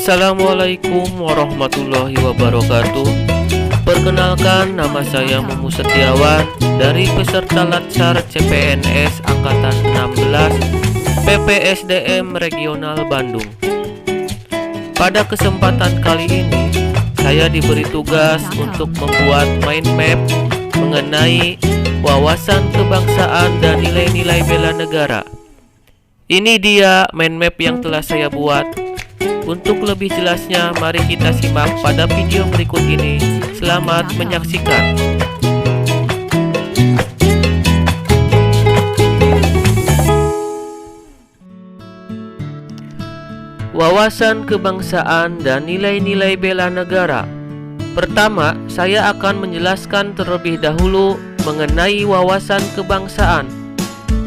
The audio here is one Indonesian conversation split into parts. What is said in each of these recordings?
Assalamualaikum warahmatullahi wabarakatuh. Perkenalkan, nama saya Mumu Setiawan dari peserta Latsar CPNS Angkatan 16 PPSDM Regional Bandung. Pada kesempatan kali ini, saya diberi tugas untuk membuat mind map mengenai wawasan kebangsaan dan nilai-nilai bela negara. Ini dia mind map yang telah saya buat. Untuk lebih jelasnya, mari kita simak pada video berikut ini. Selamat menyaksikan. Wawasan kebangsaan dan nilai-nilai bela negara. Pertama, saya akan menjelaskan terlebih dahulu mengenai wawasan kebangsaan.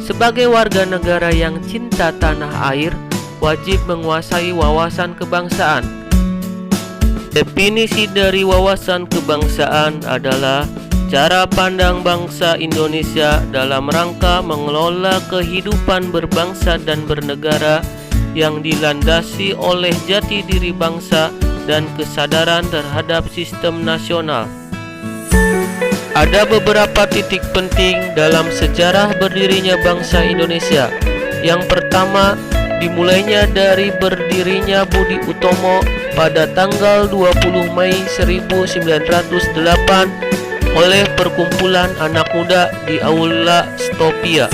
Sebagai warga negara yang cinta tanah air, wajib menguasai wawasan kebangsaan. Definisi dari wawasan kebangsaan adalah cara pandang bangsa Indonesia dalam rangka mengelola kehidupan berbangsa dan bernegara yang dilandasi oleh jati diri bangsa dan kesadaran terhadap sistem nasional. Ada beberapa titik penting dalam sejarah berdirinya bangsa Indonesia. Yang pertama, dimulainya dari berdirinya Budi Utomo pada tanggal 20 Mei 1908 oleh perkumpulan anak muda di Aula Stopia.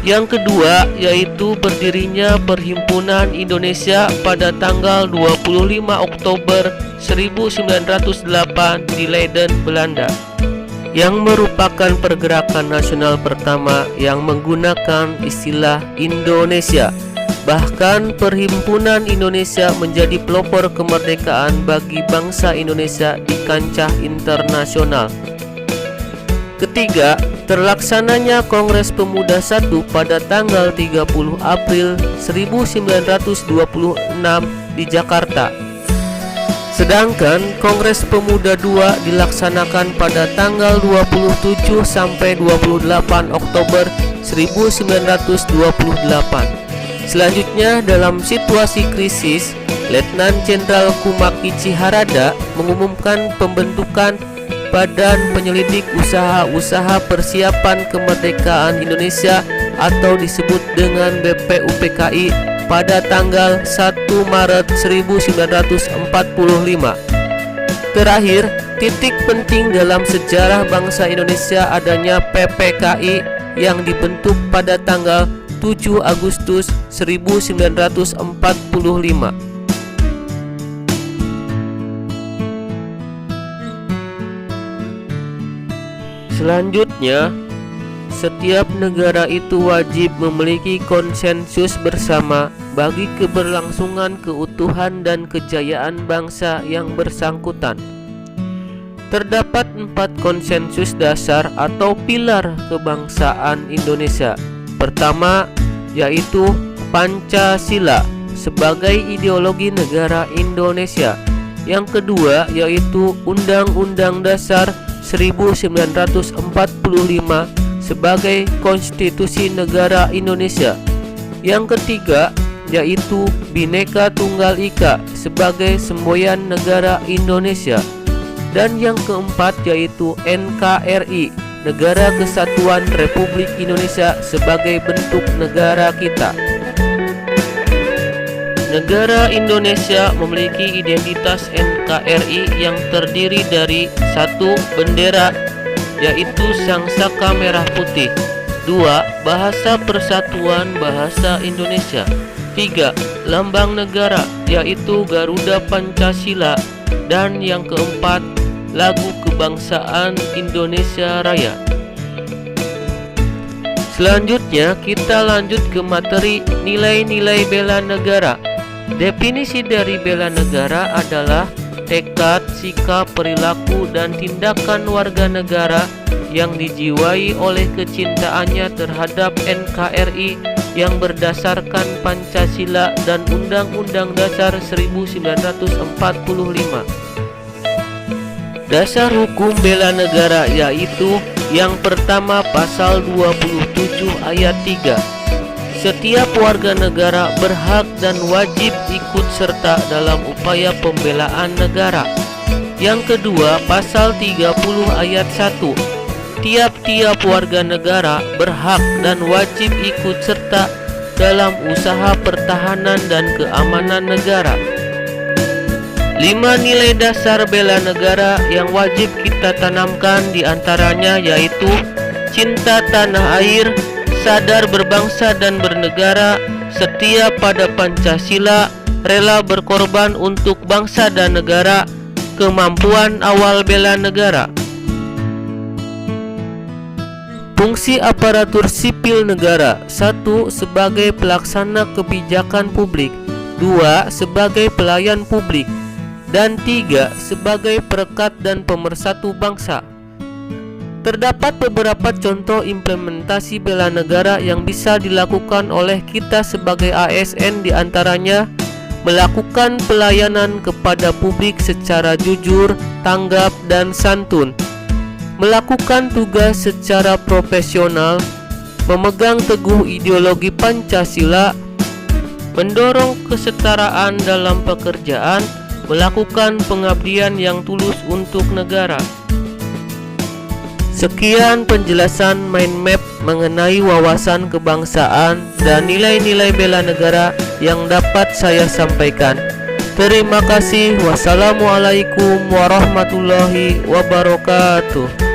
Yang kedua, yaitu berdirinya Perhimpunan Indonesia pada tanggal 25 Oktober 1908 di Leiden, Belanda, yang merupakan pergerakan nasional pertama yang menggunakan istilah Indonesia. Bahkan Perhimpunan Indonesia menjadi pelopor kemerdekaan bagi bangsa Indonesia di kancah internasional. Ketiga, terlaksananya Kongres Pemuda I pada tanggal 30 April 1926 di Jakarta. Sedangkan Kongres Pemuda II dilaksanakan pada tanggal 27 sampai 28 Oktober 1928. Selanjutnya, dalam situasi krisis, Letnan Jenderal Kumakichi Harada mengumumkan pembentukan Badan Penyelidik Usaha-Usaha Persiapan Kemerdekaan Indonesia atau disebut dengan BPUPKI pada tanggal 1 Maret 1945. Terakhir, titik penting dalam sejarah bangsa Indonesia adanya PPKI yang dibentuk pada tanggal 7 Agustus 1945. Selanjutnya, setiap negara itu wajib memiliki konsensus bersama bagi keberlangsungan keutuhan dan kejayaan bangsa yang bersangkutan. Terdapat 4 konsensus dasar atau pilar kebangsaan Indonesia. Pertama, yaitu Pancasila sebagai ideologi negara Indonesia. Yang kedua, yaitu Undang-Undang Dasar 1945 sebagai konstitusi negara Indonesia. Yang ketiga, yaitu Bhinneka Tunggal Ika sebagai semboyan negara Indonesia. Dan yang keempat, yaitu NKRI, Negara Kesatuan Republik Indonesia sebagai bentuk negara kita. Negara Indonesia memiliki identitas NKRI yang terdiri dari 1. Bendera, yaitu Sangsaka Merah Putih. 2. Bahasa Persatuan Bahasa Indonesia. 3. Lambang negara, yaitu Garuda Pancasila. Dan yang keempat, lagu kebangsaan Indonesia Raya. Selanjutnya, kita lanjut ke materi nilai-nilai bela negara. Definisi dari bela negara adalah tekad, sikap, perilaku, dan tindakan warga negara yang dijiwai oleh kecintaannya terhadap NKRI yang berdasarkan Pancasila dan Undang-Undang Dasar 1945. Dasar hukum bela negara yaitu yang pertama pasal 27 ayat 3. Setiap warga negara berhak dan wajib ikut serta dalam upaya pembelaan negara. Yang kedua, pasal 30 ayat 1. Tiap-tiap warga negara berhak dan wajib ikut serta dalam usaha pertahanan dan keamanan negara. 5 nilai dasar bela negara yang wajib kita tanamkan diantaranya yaitu cinta tanah air, sadar berbangsa dan bernegara, setia pada Pancasila, rela berkorban untuk bangsa dan negara, kemampuan awal bela negara. Fungsi aparatur sipil negara: 1. Sebagai pelaksana kebijakan publik, 2. Sebagai pelayan publik, dan 3. Sebagai perekat dan pemersatu bangsa. Terdapat beberapa contoh implementasi bela negara yang bisa dilakukan oleh kita sebagai ASN, diantaranya melakukan pelayanan kepada publik secara jujur, tanggap, dan santun, melakukan tugas secara profesional, memegang teguh ideologi Pancasila, mendorong kesetaraan dalam pekerjaan, melakukan pengabdian yang tulus untuk negara. Sekian penjelasan mind map mengenai wawasan kebangsaan dan nilai-nilai bela negara yang dapat saya sampaikan. Terima kasih. Wassalamualaikum warahmatullahi wabarakatuh.